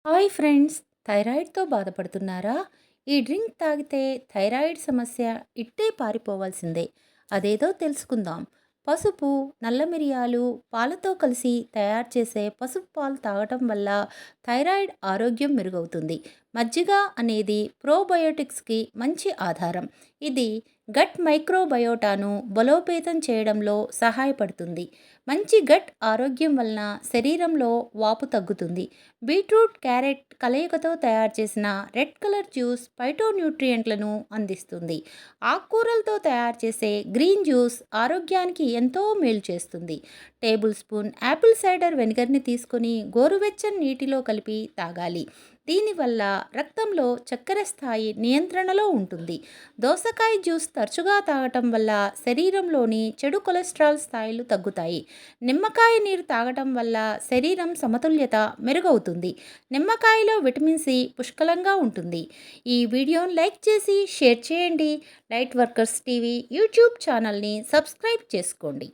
Hi friends, థైరాయిడ్తో బాధపడుతున్నారా? ఈ drink తాగితే థైరాయిడ్ సమస్య ఇట్టే పారిపోవాల్సిందే. అదేదో తెలుసుకుందాం. పసుపు, నల్ల మిరియాలు, పాలతో కలిసి తయారు చేసే పసుపు పాలు తాగటం వల్ల థైరాయిడ్ ఆరోగ్యం మెరుగవుతుంది. మజ్జిగ అనేది ప్రోబయోటిక్స్కి మంచి ఆధారం. ఇది గట్ మైక్రోబయోటాను బలోపేతం చేయడంలో సహాయపడుతుంది. మంచి గట్ ఆరోగ్యం వలన శరీరంలో వాపు తగ్గుతుంది. బీట్రూట్, క్యారెట్ కలయికతో తయారు చేసిన రెడ్ కలర్ జ్యూస్ ఫైటోన్యూట్రియంట్లను అందిస్తుంది. ఆకుకూరలతో తయారు చేసే గ్రీన్ జ్యూస్ ఆరోగ్యానికి ఎంతో మేలు చేస్తుంది. టేబుల్ స్పూన్ యాపిల్ సైడర్ వెనిగర్ని తీసుకొని గోరువెచ్చని నీటిలో కలిపి తాగాలి. దీనివల్ల రక్తంలో చక్కెర స్థాయి నియంత్రణలో ఉంటుంది. దోసకాయ జ్యూస్ తరచుగా తాగటం వల్ల శరీరంలోని చెడు కొలెస్ట్రాల్ స్థాయిలు తగ్గుతాయి. నిమ్మకాయ నీరు తాగటం వల్ల శరీరం సమతుల్యత మెరుగవుతుంది. నిమ్మకాయలో విటమిన్ సి పుష్కలంగా ఉంటుంది. ఈ వీడియోను లైక్ చేసి షేర్ చేయండి. లైట్ వర్కర్స్ టీవీ యూట్యూబ్ ఛానల్ని సబ్స్క్రైబ్ చేసుకోండి.